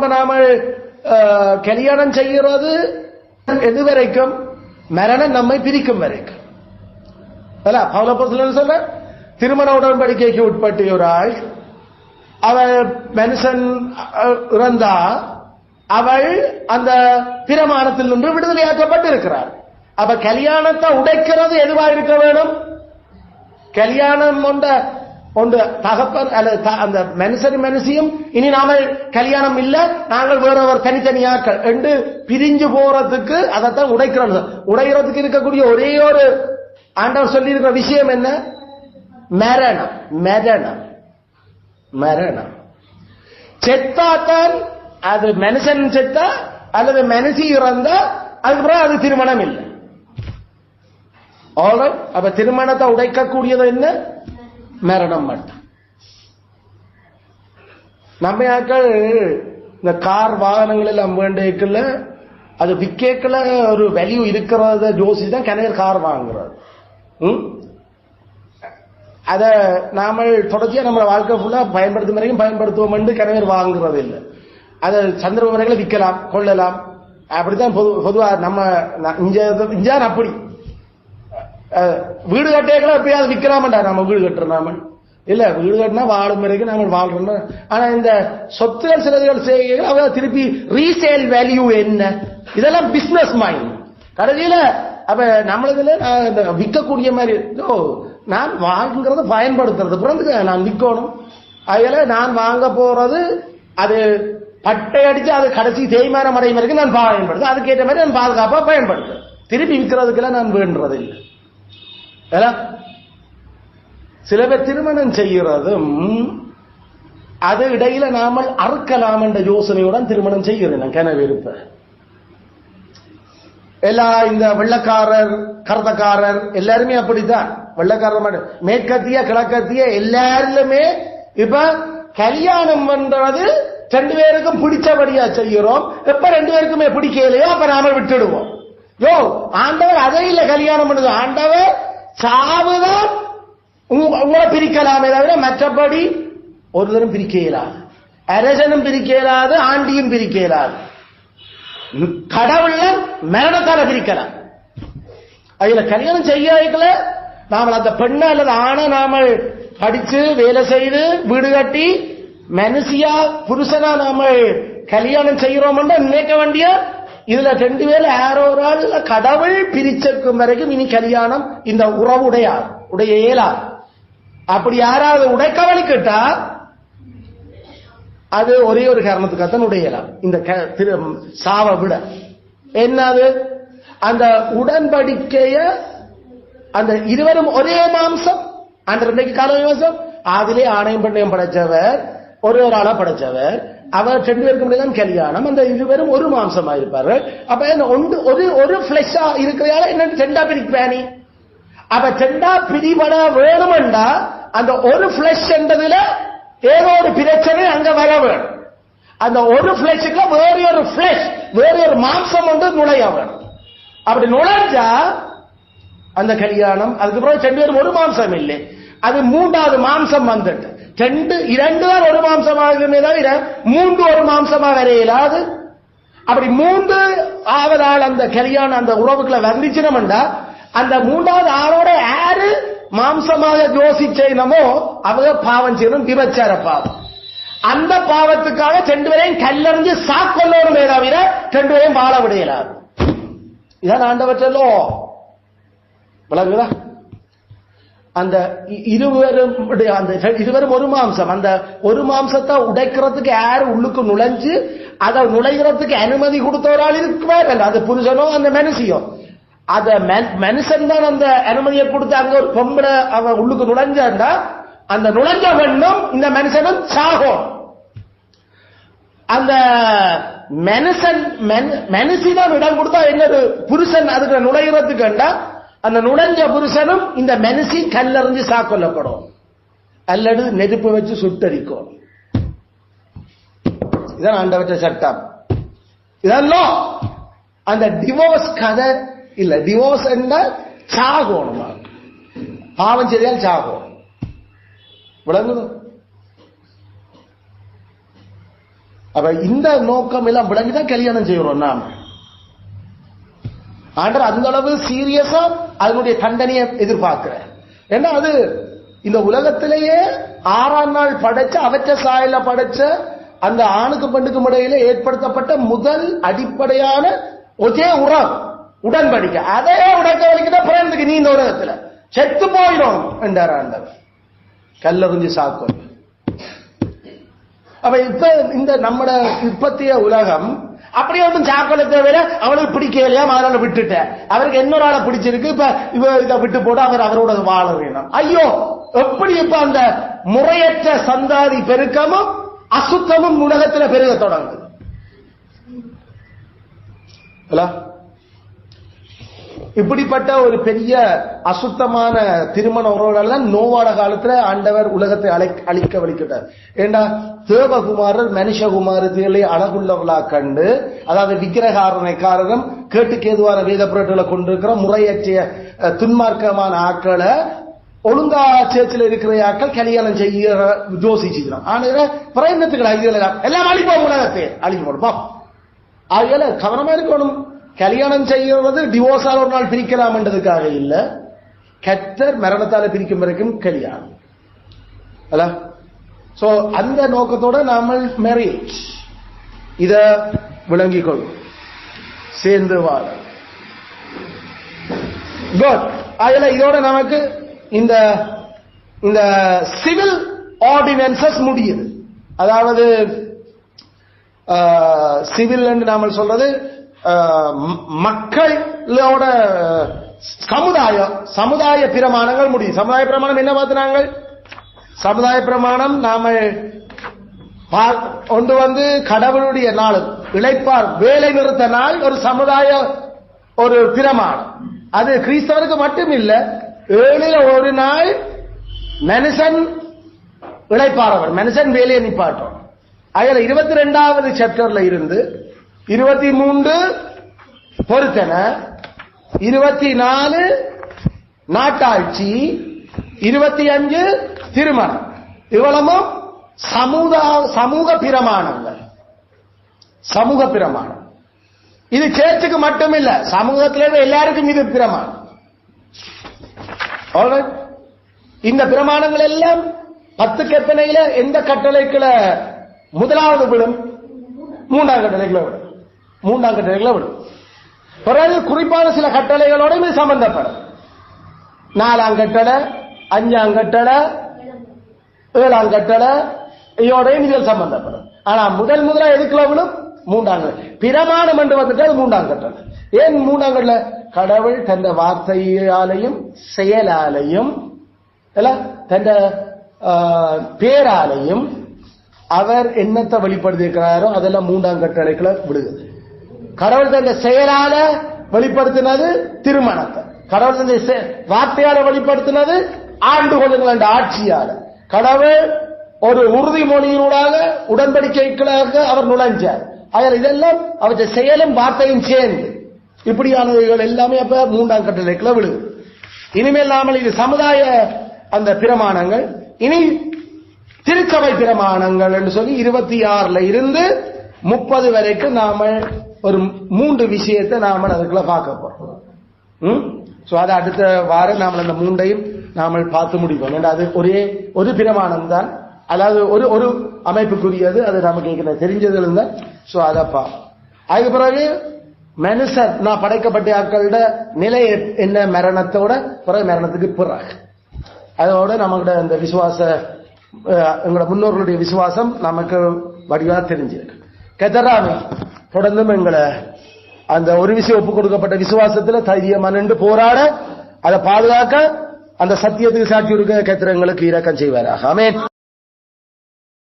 அப்ப நாம கல்யாணம் செய்கிறது எது வரைக்கும்? மரணம் நம்மை பிரிக்கும் வரைக்கும். பவுல் சொல்ற திருமண உடன்படிக்கைக்கு உட்பட்ட ஒரு ஆள் அவள் மனுஷன் இறந்தா அவள் அந்த பிரமாணத்தில் நின்று விடுதலையாக்கப்பட்டு இருக்கிறார். அப்ப கல்யாணத்தை உடைக்கிறது எதுவா இருக்க வேணும்? கல்யாணம் ஒன்று தகப்பன் அல்லது அந்த மனுஷியும் இனி நாம கல்யாணம் இல்ல, நாங்கள் வேற ஒரு தனித்தனியாக்கள் என்று பிரிஞ்சு போறதுக்கு அதைத்தான் உடைக்கிறது. உடைகிறதுக்கு இருக்கக்கூடிய ஒரே ஒரு ஆண்டவர் சொல்லி இருக்கிற விஷயம் என்ன? மரணம். மரணம் மரணம் செத்தாத்தான் அது மனுஷன் செத்தா அல்லது மனுஷி இறந்தா அதுக்கப்புறம் அது திருமணம் இல்லை. அப்ப திருமணத்தை உடைக்கக்கூடியது என்ன? மரணம் மட்டும். நம்ம ஆட்கள் இந்த கார் வாகனங்கள் எல்லாம் வேண்டியக்குள்ள அது விக்கேக்கல ஒரு வேல்யூ இருக்கிறத ஜோசி தான் கனகர் கார் வாங்குறது. அத நாம தொடர்ச்சியா நம்ம வாழ்க்கை ஃபுல்லா பயன்படுத்தும் வரைக்கும் பயன்படுத்துவோம் என்று கனகர் வாங்குறது இல்லை. அதை சந்தர்ப்ப முறைகளை விற்கலாம், கொள்ளலாம். அப்படித்தான் பொதுவா நம்ம இஞ்சான் அப்படி வீடு கட்டைகளை எப்பயாவது விற்கலாமண்டா. நம்ம வீடு கட்டுறோம், நாம இல்ல வீடு கட்டினா வாழும் வரைக்கும் நாம வாழ்றோம். ஆனா இந்த சொத்துகள் சிலர்கள் செய்ய அவ திருப்பி ரீசேல் வேல்யூ என்ன, இதெல்லாம் பிசினஸ் மைண்ட். கடைசியில அப்ப நம்மளுக்குல விற்கக்கூடிய மாதிரி நான் வாங்குறத பயன்படுத்துறது பிறகு நான் விற்கணும். அதுல நான் வாங்க போறது அது பட்டை அடிச்சு அது கடைசி தேய்மானம் அடையும் வரைக்கும் நான் பயன்படுத்து, அதுக்கேற்ற மாதிரி நான் பாதுகாப்பா பயன்படுத்துறேன். திருப்பி விற்கிறதுக்கெல்லாம் நான் வேண்டுறது இல்லை. சில பேர் திருமணம் செய்கிறதும் அது இடையில நாமல் அறுக்கலாம் என்ற யோசனையுடன் திருமணம் செய்கிறேன். கனவு இருப்ப எல்லா இந்த வெள்ளக்காரர் கருத்தக்காரர் எல்லாருமே அப்படித்தான். வெள்ளக்காரர் மேற்கத்திய கிழக்கத்திய எல்லாருமே இப்ப கல்யாணம் பண்றது ரெண்டு பேருக்கும் பிடிச்சபடியா செய்கிறோம். எப்ப ரெண்டு பேருக்குமே பிடிக்கலையோ அப்ப நாம விட்டுடுவோம். ஆண்டவர் அதை இல்ல கல்யாணம் பண்ணுது. ஆண்டவர் சாவுதான் உங்களை பிரிக்கலாமே தவிர மற்றபடி ஒருத்தரும் பிரிக்க இயலாது. அரசனும் பிரிக்க இயலாது, ஆண்டியும் பிரிக்க இயலாது. கடவுள் மரணத்தால பிரிக்கலாம். அதுல கல்யாணம் செய்யல நாம அந்த பெண்ண அல்லது ஆணை நாம படிச்சு வேலை செய்து வீடு கட்டி மனுஷியா புருஷனா நாம கல்யாணம் செய்யறோம் நினைக்க வேண்டிய இதுல ரெண்டு பேர் யாரோ ஒரு ஆள் கடவுள் பிரிச்சிருக்கும் வரைக்கும் இனி கல்யாணம் இந்த உறவு உடைய இயலாது. அப்படி யாராவது உடைக்கவழி கேட்டா அது ஒரே ஒரு காரணத்துக்காகத்தான் உடையலாம். இந்த சாவ விட என்னது அந்த உடன்படிக்கைய அந்த இருவரும் ஒரே மாம்சம் அந்த ரெண்டைக்கு கால மாம்சம் அதிலே ஆணையம் பண்ணையம் படைச்சவர் ஒரு ஆளா படைச்சவர் அவர் ரெண்டு பேருக்கு தான் கல்யாணம். அந்த இருவரும் ஒரு மாம்சமா இருப்பார்கள். அப்ப ஒரு பிளஷா இருக்கிறதால என்ன ரெண்டா பிரிப்பானி. அப்ப ரெண்டா பிரிபட வேணும்டா அந்த ஒரு பிளஷ் என்றதுல ஏதோ ஒரு பிரச்சனை அங்க வர வேணும். அந்த ஒரு பிளஷுக்கு வேற ஒரு பிளஷ் வேற ஒரு மாம்சம் ஒன்று நுழைய வேணும். அப்படி நுழைஞ்சா அந்த கல்யாணம் அதுக்கப்புறம் ரெண்டு பேரும் ஒரு மாம்சம் இல்லை, அது மூன்றாவது மாம்சம் வந்துட்டு இரண்டு தான் ஒரு மாம்சமாகுமே தவிர மூன்று ஒரு மாம்சமா வரையிலாது. அப்படி மூன்று ஆவதால் அந்த கல்யாணம் அந்த உறவுக்குள்ள வந்துச்சுனோம்டா அந்த மூன்றாவது ஆளோட யாரு மாம்சமாக யோசிச்சேனமோ அவங்க பாவம் செய்யணும், விபச்சார பாவம். அந்த பாவத்துக்காக ரெண்டு பேரையும் கல்லறிஞ்சு சாக்கொள்ளணுமே தவிர ரெண்டு பேரையும் வாழ விடையலாது. இதான் ஆண்டவற்றோ விளங்குதா? அந்த இருவரும் ஒரு மாம்சம். அந்த ஒரு மாம்சத்தை உடைக்கிறதுக்கு யாரு உள்ளுக்கு நுழைஞ்சு அதை நுழைகிறதுக்கு அனுமதி கொடுத்தவரால் இருக்குவார் அல்ல, அது புருஷனோ அந்த மனுஷியோ. அத மனுஷன் தான் அந்த அனுமதியை கொடுத்து அங்க ஒரு பொம்பளை அவன் உள்ளுக்கு நுழைஞ்சாண்டா அந்த நுழைஞ்ச பெண்ணும் இந்த மனுஷனும் சாகும். அந்த மனுஷிதான் இடம் கொடுத்தா என்னது புருஷன் அதுக்கு நுழைகிறதுக்குண்டா அந்த நுழைஞ்ச புருஷனும் இந்த மனுஷி கல்லறிஞ்சு சாக்கொள்ளப்படும் அல்லது நெருப்பு வச்சு சுட்டரிக்கும். இதான் ஆண்டவற்ற சட்டம். இதெல்லாம் அந்த டிவோர்ஸ் கதை இல்ல. டிவோர்ஸ் என்றால் சாகணும், பாவம் செய்தால் சாகணும். விளங்குது? அப்ப இந்த நோக்கம் எல்லாம் விளங்கிதான் கல்யாணம் செய்யறோம் நாம. ஆண்டவர் அந்த அளவு சீரியஸா அதனுடைய தண்டனையை எதிர்பார்க்கிற. ஏன்னா அது இந்த உலகத்திலேயே 6ஆம் நாள் படைச்ச அவற்ற சாயல படைச்ச அந்த ஆணுக்கு பெண்ணுக்கும் இடையில ஏற்படுத்தப்பட்ட முதல் அடிப்படையான ஒரே உடன்படிக்கை. அதே உடன்படிக்கை பிறந்துக்கு நீ இந்த உலகத்துல செத்து போயிடும் என்றார் ஆண்டவர். கல்லறிஞ்சு சாக்கும். அப்ப இப்ப இந்த நம்மட இப்பத்திய உலகம் அப்படியே ஒன்றும் சாக்கொள்ள தேவையில அவனுக்கு பிடிக்கலையா அதனால விட்டுட்ட. அவருக்கு இன்னொரு ஆளை பிடிச்சிருக்கு, இப்ப இதை விட்டு போட்டு அவர் அவரோட வாழ வேணும். ஐயோ, எப்படி இப்ப அந்த முறையற்ற சந்தாதி பெருக்கமும் அசுத்தமும் உலகத்துல பெருக தொடங்குது. இப்படிப்பட்ட ஒரு பெரிய அசுத்தமான திருமண உறவுகள் நோவாட காலத்துல ஆண்டவர் உலகத்தை அழிக்க வலிக்கிட்டார். ஏண்டா தேவகுமாரர் மனுஷகுமாரர்களை அழகுள்ளவர்களா கண்டு, அதாவது விக்கிரகாரணைக்காரரும் கேட்டுக்கேதுவான வேத புரட்டுகளை கொண்டிருக்கிற முறையற்ற துன்மார்க்கமான ஆக்களை ஒழுங்கா சேர்ச்சில் இருக்கிற ஆக்கள் கல்யாணம் செய்ய யோசிச்சுக்கிறான். ஆனா பிரயத்னத்துக்கு எல்லாம் அழிப்போம், உலகத்தை அழிக்க போடுப்போம். ஆகையால கவனமா இருக்கணும். கல்யாணம் செய்யறது டிவோர்ஸால் ஒரு நாள் பிரிக்கலாம் என்றதுக்காக இல்ல, கர்த்தர் மரணத்தால பிரிக்கும் வரைக்கும் கல்யாணம். சோ அந்த நோக்கத்தோட நாம மேரேஜ் இத விளங்கிக் கொள்ளும், சேர்ந்து வாழ. குட். அதுல இதோட நமக்கு இந்த இந்த சிவில் ஆர்டினன்சஸ் முடியுது. அதாவது சிவில் என்று நாம சொல்றது மக்களோட சமுதாய பிரமாணங்கள் முடியும். சமுதாய பிரமாணம் என்ன பார்த்தாங்க? சமுதாய பிரமாணம் நாம கொண்டு வந்து கடவுளுடைய நாள் இளைப்பார் வேலை நிறுத்த நாள் ஒரு சமுதாய ஒரு பிரமாணம். அது கிறிஸ்தவருக்கு மட்டும் இல்ல, 7ல் ஒரு நாள் மனுஷன் இளைப்பாறவர், மனுஷன் வேலையை நிப்பாட்டும். அதுல 22வது சாப்டர்ல இருந்து 23 பொருத்தன, 24 நாட்டாட்சி, 25 திருமணம். இவ்வளவும் சமூக பிரமாணங்கள். சமூக பிரமாணம் இது சேர்ச்சுக்கு மட்டும் இல்ல, சமூகத்தில எல்லாருக்கும் இது பிரமாணம். இந்த பிரமாணங்கள் எல்லாம் 10 கற்பனையில எந்த கட்டளைக்குள்ள முதலாவது விடும்? 3ஆம் கட்டளைக்குள்ள விடும். 3ஆம் கட்டளைக்குள்ள விடும். பிறகு குறிப்பான சில கட்டளைகளோட இது சம்பந்தப்படும். 4ஆம் கட்டளை, 5ஆம் கட்டளை, 7ஆம் கட்டளை இதோடையும் இதில் சம்பந்தப்படும். ஆனா முதலா எதுக்குள்ள விடும்? 3ஆம் கட்டளை. பிரமாணம் என்று வந்துட்டு 3ஆம் கட்டளை. ஏன் 3ஆம் கட்டளை? கடவுள் தன் வார்த்தையாலையும் செயலாலையும் தன் பேராலையும் அவர் என்னத்தை வெளிப்படுத்தியிருக்கிறாரோ அதெல்லாம் 3ஆம் கட்டளைக்குள்ள விடுகிறது. கடவுள் தன் செயலால வெளிப்படுத்தினது திருமணத்தை, கடவுள் தன் வார்த்தையால வெளிப்படுத்தினது ஆண்டு கொள்ளுங்கள் என்ற ஆட்சியால, கடவுள் ஒரு உறுதிமொழியினூடாக உடன்படிக்கைகளாக அவர் நுழைஞ்சார். அதில் இதெல்லாம் அவற்றை செயலும் வார்த்தையும் சேர்ந்து இப்படியானவைகள் எல்லாமே அப்ப 3ஆம் கட்டளைக்குள்ள விடுது. இனிமேல் நாமல் இது சமுதாய அந்த பிரமாணங்கள், இனி திருச்சபை பிரமாணங்கள் என்று சொல்லி 26ல இருந்து 30 வரைக்கும் நாம ஒரு 3 விஷயத்தை நாம அதுக்குள்ள பார்க்க போறோம். அது அடுத்த வாரம் நாம அந்த 3ஐயும் நாம பார்த்து முடிப்போம். அது ஒரே ஒரு பிரமாணம் தான், அதாவது ஒரு அமைப்புக்குரியது. அது நமக்கு தெரிஞ்சது இருந்தா அதப்பா. அதுக்கு பிறகு மனுஷர் நான் படைக்கப்பட்ட ஆட்களோட நிலை என்ன மரணத்தோட பிறகு மரணத்துக்கு பிறகு அதோட நம்மளோட இந்த விசுவாச எங்களோட முன்னோர்களுடைய விசுவாசம் நமக்கு வடிவா தெரிஞ்சிருக்கு. கத்தராமே தொடர்ந்தும் எங்களை அந்த ஒரு விஷயம் ஒப்புக் கொடுக்கப்பட்ட விசுவாசத்துல தைரியமான போராட, அதை பாதுகாக்க, அந்த சத்தியத்துக்கு சாட்சி கொடுக்க கத்தர் எங்களுக்கு இரக்கம் செய்வாராக. ஆமென்.